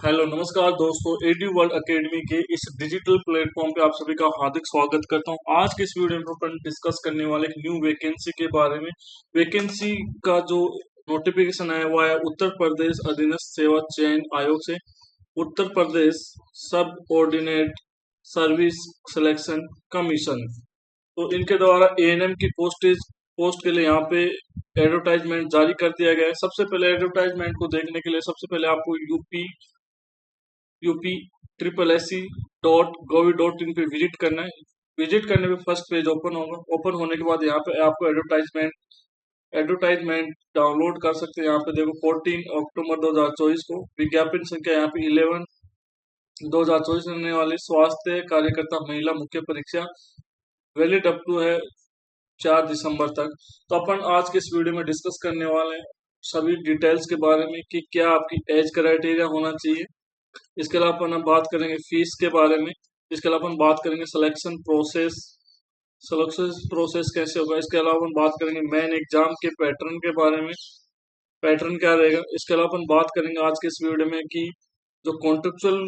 Hello नमस्कार दोस्तों, AD world academy के इस डिजिटल प्लेटफॉर्म पे आप सभी का हार्दिक स्वागत करता हूं। आज के इस वीडियो में अपन डिस्कस करने वाले एक न्यू वैकेंसी के बारे में। वैकेंसी का जो नोटिफिकेशन आया हुआ है उत्तर प्रदेश अधीनस्थ सेवा चयन आयोग से। उत्तर प्रदेश सब ऑर्डिनेट सर्विस सिलेक्शन कमीशन, तो इनके द्वारा एएनएम की पोस्ट के लिए यहाँ पे एडवर्टाइजमेंट जारी कर दिया गया है। सबसे पहले एडवर्टाइजमेंट को देखने के लिए सबसे पहले आपको UP SSC.gov.in पे विजिट करना है। विजिट करने पे फर्स्ट पेज ओपन होगा। ओपन होने के बाद यहाँ पे आपको एडवर्टाइजमेंट डाउनलोड कर सकते हैं। यहाँ पे देखो 14 अक्टूबर 2024 को विज्ञापन संख्या यहाँ पे 11 2024 रहने वाली स्वास्थ्य कार्यकर्ता महिला मुख्य परीक्षा वैलिड अप टू है 4 दिसंबर तक। तो अपन आज के इस वीडियो में डिस्कस करने वाले हैं सभी डिटेल्स के बारे में कि क्या आपकी एज क्राइटेरिया होना चाहिए। इसके अलावा अपन अब बात करेंगे फीस के बारे में। इसके अलावा अपन बात करेंगे सिलेक्शन प्रोसेस कैसे होगा। इसके अलावा अपन बात करेंगे मेन एग्जाम के पैटर्न के बारे में, पैटर्न क्या रहेगा। इसके अलावा अपन बात करेंगे आज के इस वीडियो में कि जो कॉन्ट्रेक्चुअल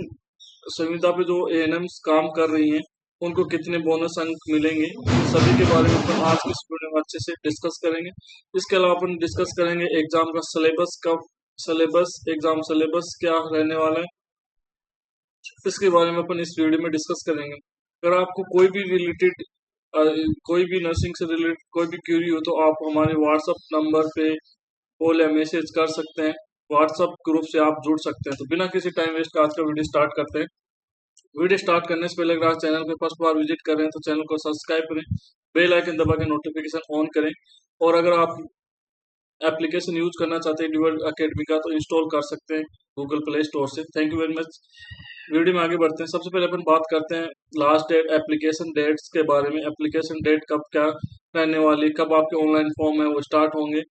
संविदा पे जो एएनएम्स काम कर रही हैं उनको कितने बोनस अंक मिलेंगे, सभी के बारे में अपन आज के इस वीडियो में अच्छे से डिस्कस करेंगे। इसके अलावा अपन डिस्कस करेंगे एग्जाम का एग्जाम सिलेबस क्या रहने वाला है, इसके बारे में अपन इस वीडियो में डिस्कस करेंगे। अगर आपको कोई भी नर्सिंग से रिलेटेड कोई भी क्यूरी हो तो आप हमारे व्हाट्सएप नंबर पे कॉल या मैसेज कर सकते हैं। व्हाट्सएप ग्रुप से आप जुड़ सकते हैं। तो बिना किसी टाइम वेस्ट का आज का वीडियो स्टार्ट करते हैं। वीडियो स्टार्ट करने से पहले अगर आप चैनल पे फर्स्ट बार विजिट कर रहे हैं तो चैनल को सब्सक्राइब करें, बेल आइकन दबा के नोटिफिकेशन ऑन करें। और अगर आप एप्लीकेशन यूज करना चाहते हैं ड्यूअल एकेडमी का तो इंस्टॉल कर सकते हैं गूगल प्ले स्टोर से। Thank you very much. Video में आगे बढ़ते हैं। सबसे पहले अपन बात करते हैं लास्ट डेट एप्लीकेशन डेट्स के बारे में। एप्लीकेशन डेट कब क्या रहने वाली, कब आपके ऑनलाइन फॉर्म है वो स्टार्ट होंगे,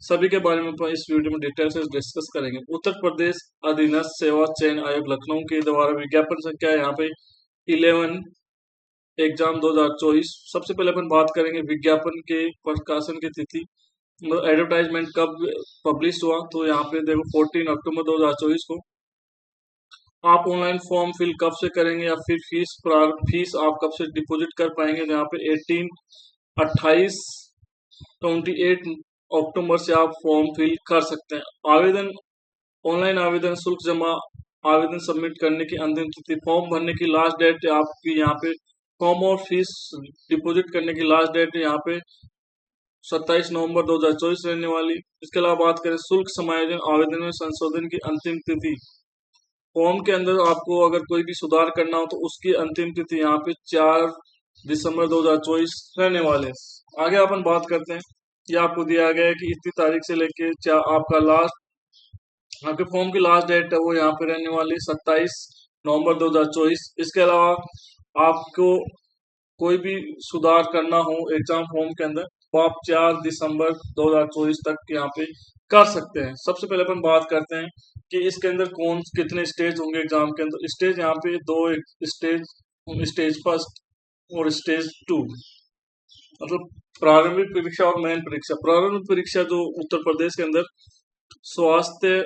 सभी के बारे में अपन इस वीडियो में डिटेल से डिस्कस करेंगे। उत्तर प्रदेश अधीनस्थ सेवा चयन आयोग लखनऊ के द्वारा विज्ञापन संख्या यहाँ पे 11 एग्जाम 2024। सबसे पहले अपन बात करेंगे विज्ञापन के प्रकाशन की तिथि, एडवर्टाइजमेंट कब पब्लिश हुआ। तो यहाँ पे देखो 14 अक्टूबर 2024 को। आप ऑनलाइन फॉर्म फिल कब से करेंगे या फिर फीस आप कब से डिपॉजिट कर पाएंगे। तो यहाँ पे 28 अक्टूबर से आप फॉर्म फिल कर सकते हैं। ऑनलाइन आवेदन शुल्क जमा आवेदन सबमिट करने की अंतिम तिथि, फॉर्म भरने की लास्ट डेट आपकी यहाँ पे फॉर्म और फीस डिपॉजिट करने की लास्ट डेट यहाँ पे 27 नवंबर 2024 रहने वाली। इसके अलावा बात करें शुल्क समायोजन आवेदन में संशोधन की अंतिम तिथि, फॉर्म के अंदर आपको अगर कोई भी सुधार करना हो तो उसकी अंतिम तिथि यहाँ पे 4 दिसंबर 2024 रहने वाले। आगे अपन बात करते हैं। ये आपको दिया गया है कि इतनी तारीख से लेके आपका आपके फॉर्म की लास्ट डेट है वो यहाँ पे रहने वाली 27 नवंबर 2024। इसके अलावा आपको कोई भी सुधार करना हो एग्जाम फॉर्म के अंदर तो आप 4 दिसंबर 2024 तक यहाँ पे कर सकते हैं। सबसे पहले अपन बात करते हैं कि इसके अंदर कितने स्टेज होंगे एग्जाम के अंदर। स्टेज यहाँ पे दो स्टेज फर्स्ट और स्टेज 2, मतलब प्रारंभिक परीक्षा और मेन परीक्षा। प्रारंभिक परीक्षा जो उत्तर प्रदेश के अंदर स्वास्थ्य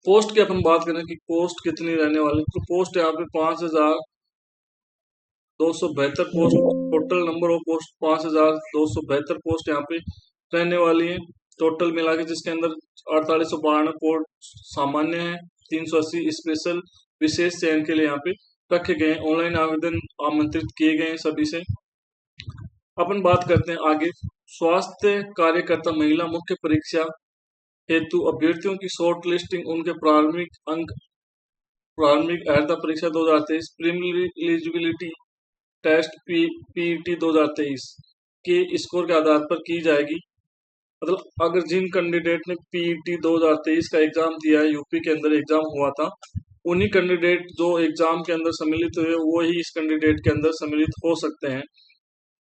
पोस्ट की अपन बात करें कि पोस्ट कितनी रहने वाली, तो पोस्ट यहाँ पे 5272 post, total number of post 5272 post यहाँ पे रहने वाली है टोटल मिला के, जिसके अंदर 4892 पोस्ट सामान्य है, 380 स्पेशल विशेष चयन के लिए यहाँ पे रखे गए हैं। ऑनलाइन आवेदन आमंत्रित किए गए हैं सभी से। अपन बात करते हैं आगे स्वास्थ्य कार्यकर्ता महिला मुख्य परीक्षा हेतु अभ्यर्थियों की शॉर्ट लिस्टिंग, उनके प्रारंभिक अर्हता परीक्षा 2023 प्रीलिमिनरी एलिजिबिलिटी टेस्ट पीईटी 2023 के स्कोर के आधार पर की जाएगी। मतलब अगर जिन कैंडिडेट ने पीईटी 2023 का एग्जाम दिया है, यूपी के अंदर एग्जाम हुआ था, उन्हीं कैंडिडेट जो एग्जाम के अंदर सम्मिलित हुए वो ही इस कैंडिडेट के अंदर सम्मिलित हो सकते हैं।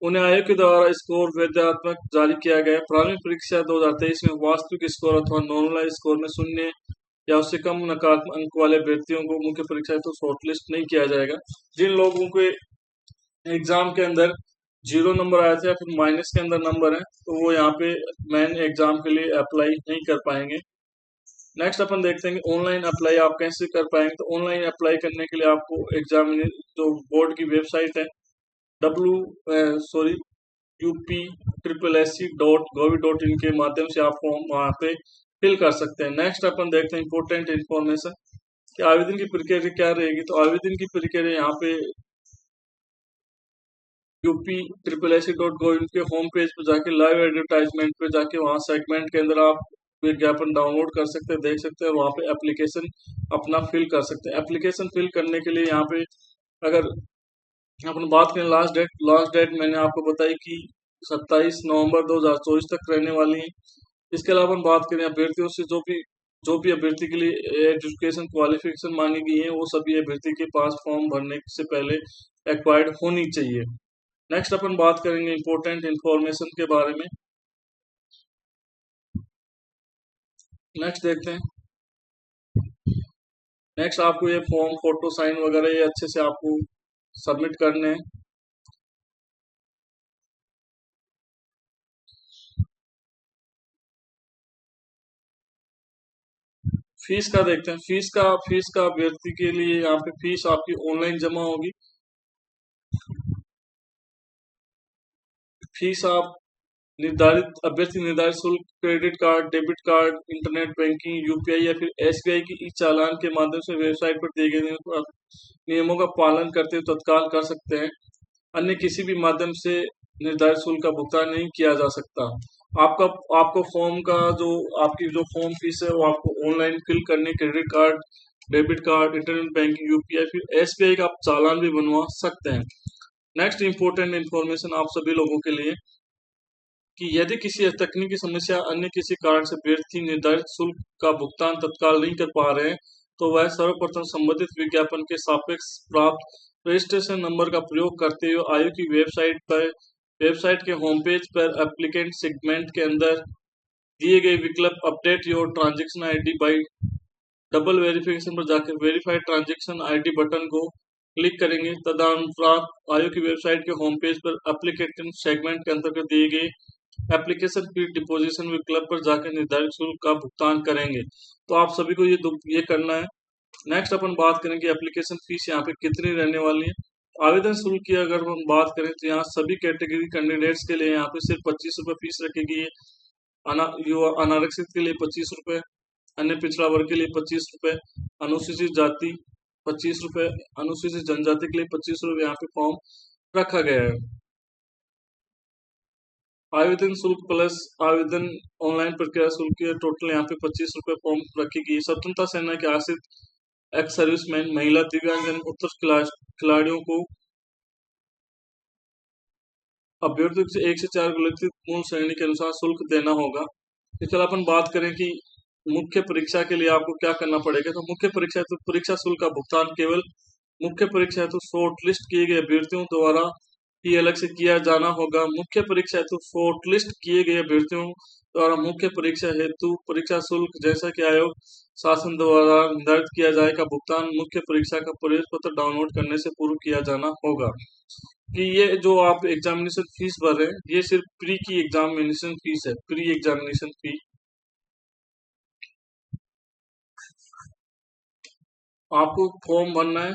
उन्हें आयोग के द्वारा स्कोर वैद्यात्मक जारी किया गया। प्रारंभिक परीक्षा 2023 में वास्तविक स्कोर अथवा नॉर्मलाइज स्कोर में 0 या उससे कम नकारात्मक अंक वाले अभ्यर्थियों को मुख्य परीक्षा तो शॉर्टलिस्ट नहीं किया जाएगा। जिन लोगों के एग्जाम के अंदर 0 नंबर आए थे या फिर माइनस के अंदर नंबर है तो वो यहाँ पे मेन एग्जाम के लिए अप्लाई नहीं कर पाएंगे। नेक्स्ट अपन देखते हैं कि ऑनलाइन अप्लाई आप कैसे कर पाएंगे। तो ऑनलाइन अप्लाई करने के लिए आपको एग्जाम जो बोर्ड की वेबसाइट है UP SSC.gov.in के माध्यम से आप फॉर्म वहाँ पे फिल कर सकते हैं। नेक्स्ट अपन देखते हैं इंपॉर्टेंट इन्फॉर्मेशन कि आवेदन की प्रक्रिया क्या रहेगी। तो आवेदन की प्रक्रिया यहाँ पे UP SSC.gov के होम पेज पे जाके लाइव एडवर्टाइजमेंट पे जाके वहाँ सेगमेंट के अंदर आप विज्ञापन डाउनलोड कर सकते हैं, देख सकते हैं, वहाँ पे एप्लीकेशन अपना फिल कर सकते हैं। एप्लीकेशन फिल करने के लिए यहाँ पे अगर अपन बात करें लास्ट डेट मैंने आपको बताई कि 27 नवंबर 2024 तक रहने वाली है। इसके अलावा हम बात करें अभ्यर्थियों से, जो भी अभ्यर्थी के लिए एजुकेशन क्वालिफिकेशन मांगी गई है वो सभी अभ्यर्थी के पास फॉर्म भरने से पहले एक्वायर्ड होनी चाहिए। नेक्स्ट अपन बात करेंगे इंपॉर्टेंट इंफॉर्मेशन के बारे में। नेक्स्ट देखते हैं। नेक्स्ट आपको ये फॉर्म फोटो साइन वगैरह ये अच्छे से आपको सबमिट करने हैं। फीस का देखते हैं। फीस का अभ्यर्थी के लिए यहाँ पे फीस आपकी ऑनलाइन जमा होगी। फीस आप अभ्यर्थी निर्धारित शुल्क credit card, debit card, internet banking, UPI या फिर एसबीआई की ई चालान के माध्यम से वेबसाइट पर दिए गए नियमों का पालन करते हुए तत्काल कर सकते हैं। अन्य किसी भी माध्यम से निर्धारित शुल्क का भुगतान नहीं किया जा सकता। आपका आपको फॉर्म का जो आपकी जो फॉर्म फीस है वो आपको ऑनलाइन फिल करने credit card, debit card, internet banking, UPI फिर एसबीआई का आप चालान भी बनवा सकते हैं। नेक्स्ट इंपॉर्टेंट इन्फॉर्मेशन आप सभी लोगों के लिए कि यदि किसी तकनीकी समस्या अन्य किसी कारण से अभ्यर्थी निर्धारित शुल्क का भुगतान तत्काल नहीं कर पा रहे हैं तो वह सर्वप्रथम संबंधित विज्ञापन के सापेक्ष प्राप्त रजिस्ट्रेशन नंबर का प्रयोग करते हुए आयोग की वेबसाइट के होम पेज पर एप्लीकेंट सेगमेंट के अंदर दिए गए विकल्प update your transaction ID by double verification पर जाकर वेरीफाइड ट्रांजेक्शन आईडी बटन को क्लिक करेंगे। तदनुसार आयोग की वेबसाइट के होम पेज पर एप्लीकेशन सेगमेंट के अंतर्गत दिए गए एप्लीकेशन फी डिपोजिशन विकल्प पर जाकर निर्धारित शुल्क का भुगतान करेंगे। तो आप सभी को ये करना है। नेक्स्ट अपन बात करेंगे एप्लीकेशन फीस यहाँ पे कितनी रहने वाली है। आवेदन शुल्क की अगर हम बात करें तो यहाँ सभी कैटेगरी कैंडिडेट्स के लिए यहाँ पे सिर्फ 25 रुपये फीस रखी गई है। अनारक्षित के लिए 25 रुपये, अन्य पिछड़ा वर्ग के लिए 25 रुपये, अनुसूचित जाति 25 रुपये, अनुसूचित जनजाति के लिए 25 रुपये यहाँ पे फॉर्म रखा गया है। आवेदन शुल्क प्लस आवेदन ऑनलाइन प्रक्रिया शुल्क के टोटल यहाँ पे 25 रुपये फॉर्म रखी गई। स्वतंत्रता सेना के आश्रित एक्स सर्विसमैन, महिला, दिव्यांगजन, उत्कृष्ट खिलाड़ियों को अभ्यर्थियों से 1 से 4 गुणित मूल श्रेणी के अनुसार शुल्क देना होगा। इसके अलावा अपन बात करें कि मुख्य परीक्षा के लिए आपको क्या करना पड़ेगा। तो मुख्य परीक्षा शुल्क का भुगतान केवल मुख्य परीक्षा हेतु शॉर्टलिस्ट किए गए अभ्यर्थियों द्वारा ही अलग से किया जाना होगा। मुख्य परीक्षा हेतु शॉर्टलिस्ट किए गए अभ्यर्थियों द्वारा मुख्य परीक्षा हेतु परीक्षा शुल्क जैसा कि आयोग शासन द्वारा निर्धारित किया जाएगा भुगतान मुख्य परीक्षा का प्रवेश पत्र डाउनलोड करने से पूर्व किया जाना होगा। कि ये जो आप एग्जामिनेशन फीस भर रहे हैं ये सिर्फ प्री की एग्जामिनेशन फीस है, प्री एग्जामिनेशन फी। आपको फॉर्म भरना है,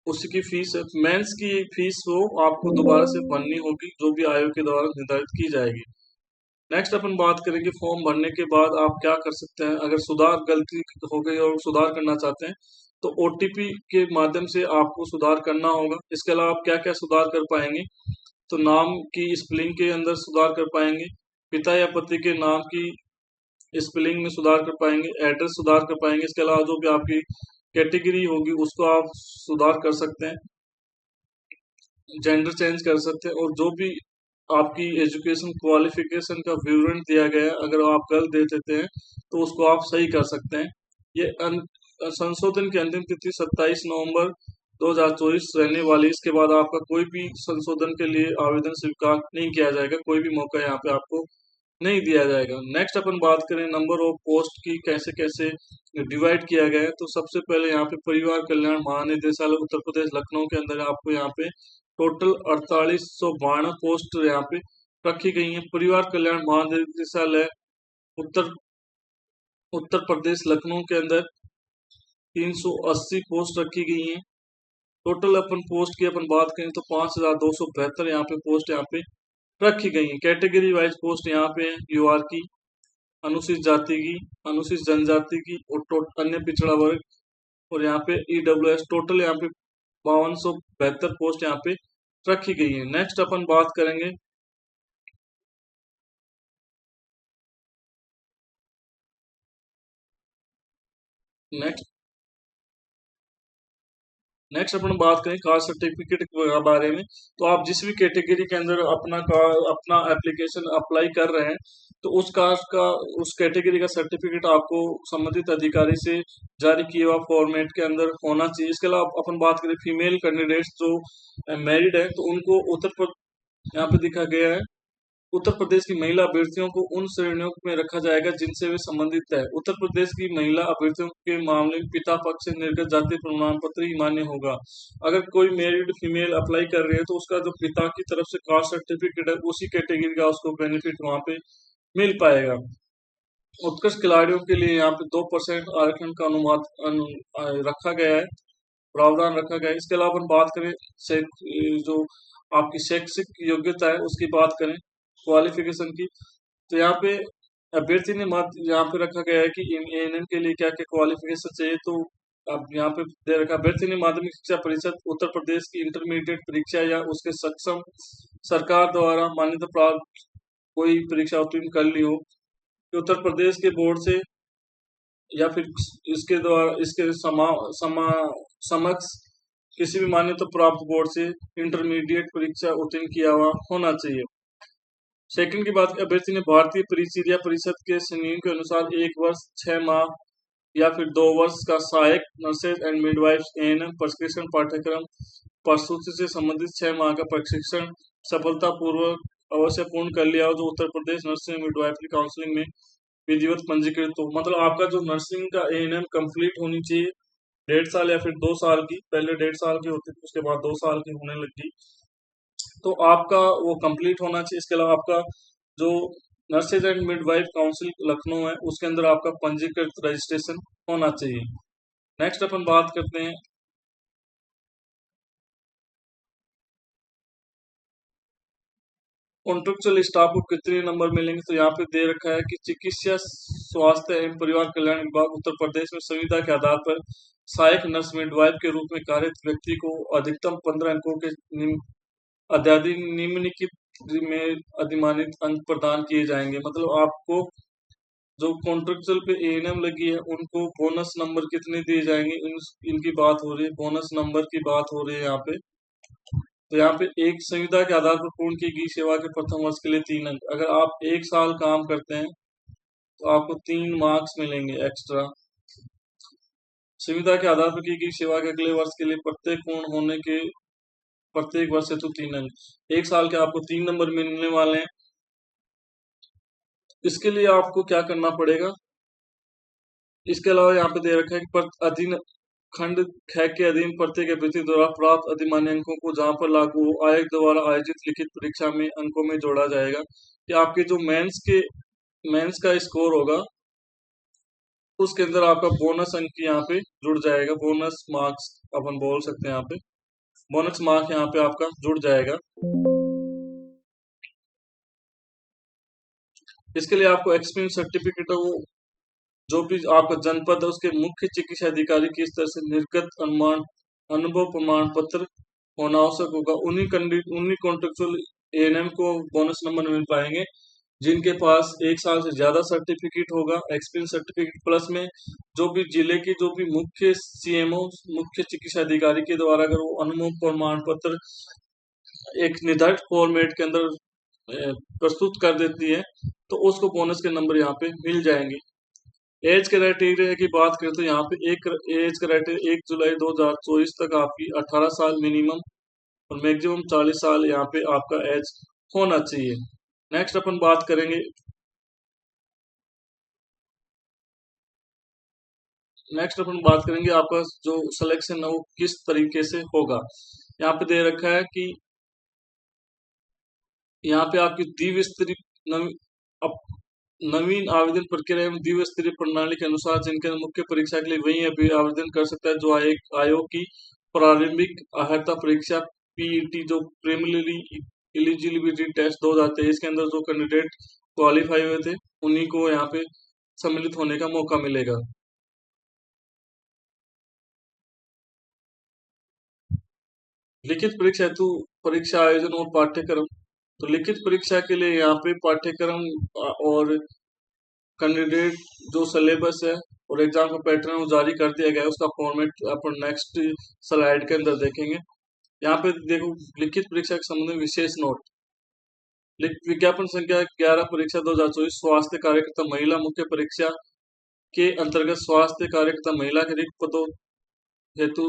उसी की फीस है। मेंस की फीस वो आपको दोबारा से भरनी होगी जो भी आयोग के द्वारा निर्धारित की जाएगी। नेक्स्ट अपन बात करेंगे फॉर्म भरने के बाद आप क्या कर सकते हैं। अगर गलती हो गई और सुधार करना चाहते हैं तो ओटीपी के माध्यम से आपको सुधार करना होगा। इसके अलावा आप क्या क्या सुधार कर पाएंगे। तो नाम की स्पेलिंग के अंदर सुधार कर पाएंगे, पिता या पति के नाम की स्पेलिंग में सुधार कर पाएंगे, एड्रेस सुधार कर पाएंगे। इसके अलावा जो भी आपकी कैटेगरी होगी उसको आप सुधार कर सकते हैं, जेंडर चेंज कर सकते हैं, और जो भी आपकी एजुकेशन क्वालिफिकेशन का विवरण दिया गया है अगर आप गलत दे देते हैं तो उसको आप सही कर सकते हैं। ये संशोधन की अंतिम तिथि 27 नवंबर 2024 रहने वाली। इसके बाद आपका कोई भी संशोधन के लिए आवेदन स्वीकार नहीं किया जाएगा, कोई भी मौका यहाँ पे आपको नहीं दिया जाएगा। नेक्स्ट अपन बात करें नंबर ऑफ पोस्ट की कैसे कैसे डिवाइड किया गया है। तो सबसे पहले यहाँ पे परिवार कल्याण महानिदेशालय उत्तर प्रदेश लखनऊ के अंदर आपको यहाँ पे टोटल 4892 पोस्ट यहाँ पे रखी गई है। परिवार कल्याण महानिदेशालय उत्तर उत्तर प्रदेश लखनऊ के अंदर 380 पोस्ट रखी गई हैं। टोटल अपन पोस्ट की अपन बात करें तो 5272 यहाँ पे पोस्ट यहाँ पे रखी गई हैं। कैटेगरी वाइज पोस्ट यहाँ पे है, यूआर की, अनुसूचित जाति की, अनुसूचित जनजाति की और अन्य पिछड़ा वर्ग, और यहाँ पे ईडब्ल्यूएस। टोटल यहाँ पे 5272 पोस्ट यहाँ पे रखी गई है। नेक्स्ट अपन बात करेंगे नेक्स्ट नेक्स्ट अपन बात करें कास्ट सर्टिफिकेट के बारे में। तो आप जिस भी कैटेगरी के अंदर अपना एप्लीकेशन अप्लाई कर रहे हैं, तो उस कास्ट का, उस कैटेगरी का सर्टिफिकेट आपको संबंधित अधिकारी से जारी किए हुआ फॉर्मेट के अंदर होना चाहिए। इसके अलावा अपन बात करें फीमेल कैंडिडेट्स जो मैरिड है, तो उनको यहाँ पे दिखा गया है, उत्तर प्रदेश की महिला अभ्यर्थियों को उन श्रेणियों में रखा जाएगा जिनसे वे संबंधित है। उत्तर प्रदेश की महिला अभ्यर्थियों के मामले में पिता पक्ष से निर्गत जाति प्रमाण पत्र ही मान्य होगा। अगर कोई मैरिड फीमेल अप्लाई कर रही है, तो उसका जो पिता की तरफ से कास्ट सर्टिफिकेट है, उसी कैटेगरी का उसको बेनिफिट वहां पे मिल पाएगा। उत्कृष्ट खिलाड़ियों के लिए यहाँ पे 2% आरक्षण का रखा गया है, प्रावधान रखा गया है। इसके अलावा अपन बात करें जो आपकी शैक्षिक योग्यता है उसकी बात करें, क्वालिफिकेशन की, तो यहाँ पे अभ्यर्थी ने यहाँ पे रखा गया है कि एएनएम के लिए क्या क्या क्वालिफिकेशन चाहिए। तो अब यहाँ पे दे रखा, अभ्यर्थी ने माध्यमिक शिक्षा परिषद उत्तर प्रदेश की इंटरमीडिएट परीक्षा या उसके सक्षम सरकार द्वारा मान्यता प्राप्त कोई परीक्षा उत्तीर्ण कर ली हो, उत्तर प्रदेश के बोर्ड से या फिर इसके द्वारा इसके समक्ष किसी भी मान्यता प्राप्त बोर्ड से इंटरमीडिएट परीक्षा उत्तीर्ण किया हुआ होना चाहिए। सेकंड की बात, अभ्यर्थी ने भारतीय परिचर्या परिषद के नियम के अनुसार 1 वर्ष 6 माह या फिर 2 वर्ष का सहायक नर्सेज एंड मिडवाइफ्स एएनएम प्रशिक्षण पाठ्यक्रम प्रस्तुति से संबंधित 6 माह का प्रशिक्षण सफलतापूर्वक अवश्य पूर्ण कर लिया हो, जो Uttar Pradesh nursing midwifery counselling में विधिवत पंजीकृत हो। मतलब आपका जो नर्सिंग का एएनएम कंप्लीट होनी चाहिए 1.5 साल या फिर 2 साल की, पहले 1.5 साल की होती थी, उसके बाद 2 साल की होने लगी, तो आपका वो कंप्लीट होना चाहिए। इसके अलावा आपका जो nurses and midwife council Lucknow है, उसके अंदर आपका पंजीकृत रजिस्ट्रेशन होना चाहिए। नेक्स्ट अपन बात करते हैं कॉन्ट्रेक्चुअल स्टाफ को कितने नंबर मिलेंगे। तो यहाँ पे दे रखा है कि चिकित्सा स्वास्थ्य एवं परिवार कल्याण विभाग उत्तर प्रदेश में संविदा के आधार पर सहायक नर्स मिडवाइफ के रूप में कार्यरत व्यक्ति को अधिकतम 15 अंकों के निम्नलिखित में अधिमानित अंक प्रदान किए जाएंगे। मतलब आपको जो कॉन्ट्रेक्चुअल पे एएनएम लगी है, उनको बोनस नंबर कितने दिए जाएंगे, इनकी बात हो रही है, बोनस नंबर की बात हो रही है यहाँ पे। तो यहाँ पे एक संविदा के आधार पर पूर्ण की गई सेवा के प्रथम वर्ष के लिए 3 अंक, अगर आप 1 साल काम करते हैं तो आपको 3 मार्क्स मिलेंगे एक्स्ट्रा। संविदा के आधार पर की गई सेवा के अगले वर्ष के लिए प्रत्येक पूर्ण होने के प्रत्येक वर्ष हेतु 3 अंक, 1 साल के आपको 3 नंबर मिलने वाले हैं। इसके लिए आपको क्या करना पड़ेगा, इसके अलावा यहाँ पे दे रखा है कि अधीन खंड ख के अधीन प्रत्येक अभ्यर्थी द्वारा प्राप्त अधिमान्य अंकों को जहां पर लागू हो आयोग द्वारा आयोजित लिखित परीक्षा में अंकों में जोड़ा जाएगा। कि आपके जो मेंस का स्कोर होगा, उसके अंदर आपका बोनस अंक यहाँ पे जुड़ जाएगा, बोनस मार्क्स अपन बोल सकते हैं, यहाँ पे बोनस मार्क यहाँ पे आपका जुड़ जाएगा। इसके लिए आपको एक्सपीरियंस सर्टिफिकेट है, वो जो भी आपका जनपद है उसके मुख्य चिकित्सा अधिकारी की स्तर से निर्गत अनुभव प्रमाण पत्र होना आवश्यक होगा। उन्हीं कॉन्ट्रेक्चुअल एएनएम को बोनस नंबर मिल पाएंगे जिनके पास 1 साल से ज्यादा सर्टिफिकेट होगा, एक्सपीरियंस सर्टिफिकेट, प्लस में जो भी जिले की जो भी मुख्य सीएमओ मुख्य चिकित्सा अधिकारी के द्वारा अगर वो अनुभव प्रमाण पत्र एक निर्धारित फॉर्मेट के अंदर प्रस्तुत कर देती है, तो उसको बोनस के नंबर यहाँ पे मिल जाएंगे। एज क्राइटेरिया की बात करें तो यहाँ पे एक एज क्राइटेरिया 1 जुलाई 2024 तक आपकी 18 साल मिनिमम और मैक्सिमम 40 साल यहाँ पे आपका एज होना चाहिए। नेक्स्ट अपन बात करेंगे आपका जो सिलेक्शन है वो किस तरीके से होगा। यहाँ पे दे रखा है कि यहाँ पे आपकी द्विस्तरीय नवीन आवेदन प्रक्रिया एवं द्विस्तरीय प्रणाली के अनुसार जिनके मुख्य परीक्षा के लिए वही अभी आवेदन कर सकता है जो आयोग की प्रारंभिक अर्हता परीक्षा पीईटी जो प्रीलिमिनरी एलिजिबिलिटी टेस्ट 2023 के अंदर जो कैंडिडेट क्वालिफाई हुए थे उन्हीं को यहाँ पे सम्मिलित होने का मौका मिलेगा। लिखित परीक्षा हेतु परीक्षा आयोजन और पाठ्यक्रम। तो लिखित परीक्षा के लिए यहाँ पे पाठ्यक्रम और कैंडिडेट जो सिलेबस है और एग्जाम का पैटर्न वो जारी कर दिया गया है, उसका फॉर्मेट अपन नेक्स्ट स्लाइड के अंदर देखेंगे। यहाँ पे देखो लिखित परीक्षा के संबंध में विशेष नोट। विज्ञापन संख्या 11 परीक्षा 2024 स्वास्थ्य कार्यकर्ता महिला मुख्य परीक्षा के अंतर्गत स्वास्थ्य कार्यकर्ता महिला के रिक्त पदों हेतु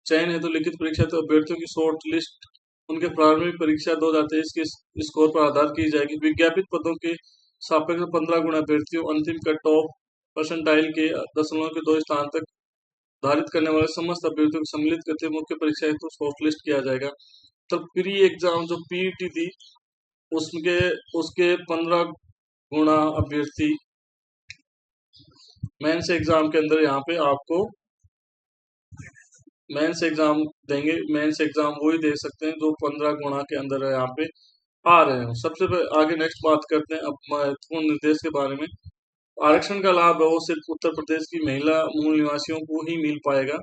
चयन हेतु लिखित परीक्षा तो अभ्यर्थियों की शॉर्ट लिस्ट उनके प्रारंभिक परीक्षा 2023 के स्कोर पर आधार की जाएगी। विज्ञापित पदों के सापेक्ष 15 गुना अभ्यर्थियों अंतिम कट ऑफ परसेंटाइल के दशमलव के 2 स्थान तक धारित करने वाले समस्त अभ्यर्थियों को सम्मिलित करते मुख्य परीक्षा हेतु शॉर्ट लिस्ट किया जाएगा। तो प्री एग्जाम जो पीईटी थी उसके उसके 15 गुना अभ्यर्थी मेंस एग्जाम के अंदर यहाँ पे आपको मेंस एग्जाम देंगे। मेंस एग्जाम वही दे सकते हैं जो 15 गुणा के अंदर यहाँ पे आ रहे हैं। सबसे आगे नेक्स्ट बात करते हैं अब महत्वपूर्ण निर्देश के बारे में। आरक्षण का लाभ है वो सिर्फ उत्तर प्रदेश की महिला मूल निवासियों को ही मिल पाएगा।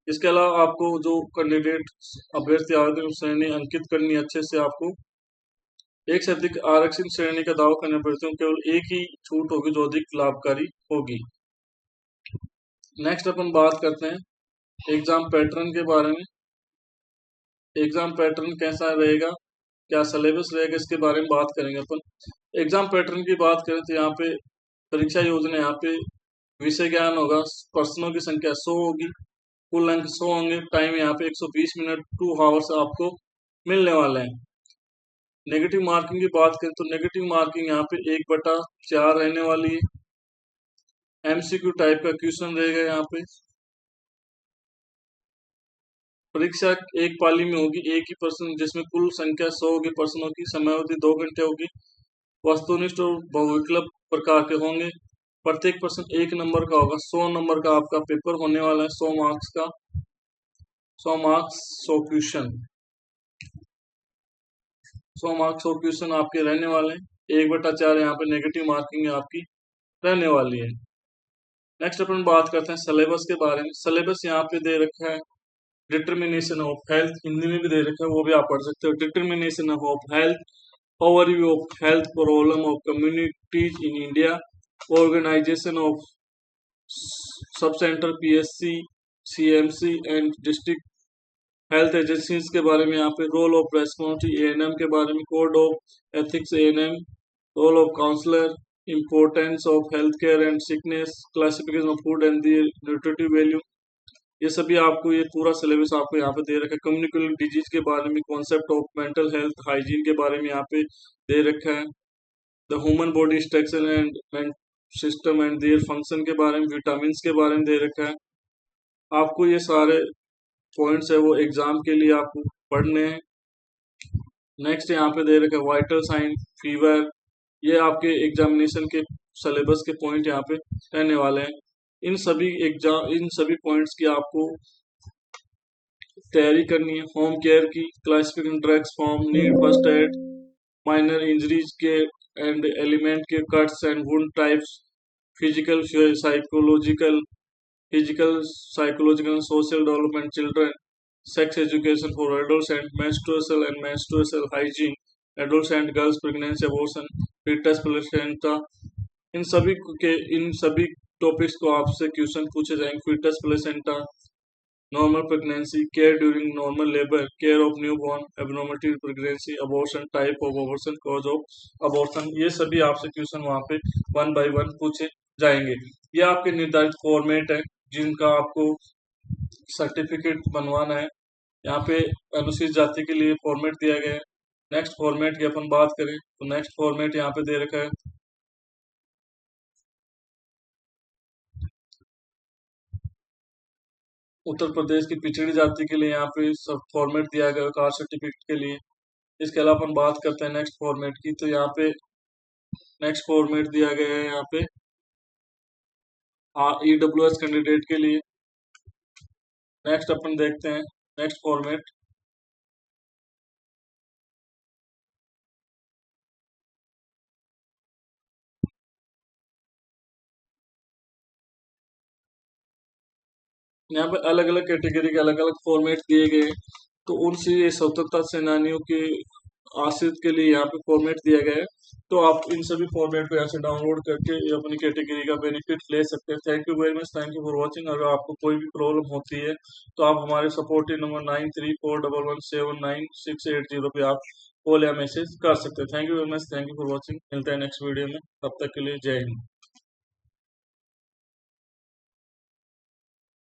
इसके अलावा आपको जो कैंडिडेट अभ्यर्थी आवेदन श्रेणी अंकित करनी अच्छे से आपको एक से अधिक आरक्षण श्रेणी का दावा करने अभ्यर्थियों केवल एक ही छूट होगी जो अधिक लाभकारी होगी। नेक्स्ट अपन बात करते हैं एग्जाम पैटर्न के बारे में। एग्जाम पैटर्न कैसा रहेगा, क्या सिलेबस रहेगा, इसके बारे में बात करेंगे अपन। एग्जाम पैटर्न की बात करें तो यहाँ पे परीक्षा योजना यहाँ पे विषय ज्ञान होगा, प्रश्नों की संख्या 100 होगी, कुल अंक 100 होंगे, टाइम यहाँ पे 120 मिनट 2 आवर्स आपको मिलने वाले हैं। नेगेटिव मार्किंग की बात करें तो नेगेटिव मार्किंग यहाँ पे 1/4 रहने वाली है। एमसीक्यू टाइप का क्वेश्चन रहेगा। यहाँ पे परीक्षा एक पाली में होगी, एक ही प्रश्न जिसमें कुल संख्या 100 होगी प्रश्नों की, समयावधि 2 घंटे होगी, वस्तुनिष्ठ और बहुविकल्प प्रकार के होंगे। प्रत्येक प्रश्न 1 नंबर का होगा। 100 नंबर का आपका पेपर होने वाला है, 100 मार्क्स का, 100 मार्क्स 100 क्वेश्चन, 100 मार्क्स 100 क्वेश्चन आपके रहने वाले हैं। 1/4 यहाँ पे नेगेटिव मार्किंग आपकी रहने वाली है। नेक्स्ट अपन बात करते हैं सिलेबस के बारे में। सिलेबस यहाँ पे दे रखा है डिटर्मिनेशन ऑफ हेल्थ, हिंदी में भी दे रखा है, वो भी आप पढ़ सकते हो। Determination of health, overview of health problem of communities in India, organization of sub centre PSC, CMC and district health agencies के बारे में यहाँ पे, रोल ऑफ रेस्पॉन्सिबिलिटी एएनएम के बारे में, code of ethics ANM, role of counsellor, importance of health care and sickness, classification of food and the nutritive value, ये सभी आपको ये पूरा सिलेबस आपको यहाँ पे दे रखा है। कम्युनिकेबल डिजीज के बारे में, concept of mental health hygiene के बारे में यहाँ पे दे रखा है। The human body structure and system and their function के बारे में, विटामिन के बारे में दे रखा है। आपको ये सारे पॉइंट्स है वो एग्जाम के लिए आपको पढ़ने हैं। नेक्स्ट यहाँ पे दे रखा है वाइटल साइन, फीवर, ये आपके एग्जामिनेशन के सिलेबस के पॉइंट यहाँ पे रहने वाले हैं। इन सभी पॉइंट्स की आपको तैयारी करनी है। होम केयर की, classification drugs form, need first aid, minor injuries के एंड एलिमेंट के, cuts and wound types, physical psychological social development children, sex education for adults and menstrual hygiene, adults and girls pregnancy abortion, foetus placenta, इन सभी topics को आपसे question पूछे जाएंगे। Foetus placenta, normal pregnancy, care during normal labour, care of newborn, abnormality pregnancy, abortion, type of abortion, cause of abortion, ये सभी आपसे question वहाँ पे 1 by 1 पूछे जाएंगे। ये आपके निर्धारित फॉर्मेट है जिनका आपको सर्टिफिकेट बनवाना है। यहाँ पे अनुसूचित जाति के लिए फॉर्मेट दिया गया है। नेक्स्ट फॉर्मेट की अपन बात करें तो नेक्स्ट फॉर्मेट यहाँ पे दे रखा है उत्तर प्रदेश की पिछड़ी जाति के लिए, यहाँ पे सब फॉर्मेट दिया गया कास्ट सर्टिफिकेट के लिए। इसके अलावा अपन बात करते हैं नेक्स्ट फॉर्मेट की, तो यहाँ पे नेक्स्ट फॉर्मेट दिया गया है यहाँ पे EWS कैंडिडेट के लिए। नेक्स्ट अपन देखते हैं नेक्स्ट फॉर्मेट। यहाँ पे अलग अलग कैटेगरी के अलग अलग फॉर्मेट दिए गए हैं, तो उनसे ये स्वतंत्रता सेनानियों के आश्रित के लिए यहाँ पे फॉर्मेट दिया गया है। तो आप इन सभी फॉर्मेट को यहाँ से डाउनलोड करके ये अपनी कैटेगरी का बेनिफिट ले सकते हैं। Thank you very much, thank you for watching. अगर आपको कोई भी प्रॉब्लम होती है तो आप हमारे सपोर्टिव नंबर 9341179680 पे आप कॉल या मैसेज कर सकते हैं। Thank you very much, thank you for watching. मिलते हैं नेक्स्ट वीडियो में, तब तक के लिए जय हिंद।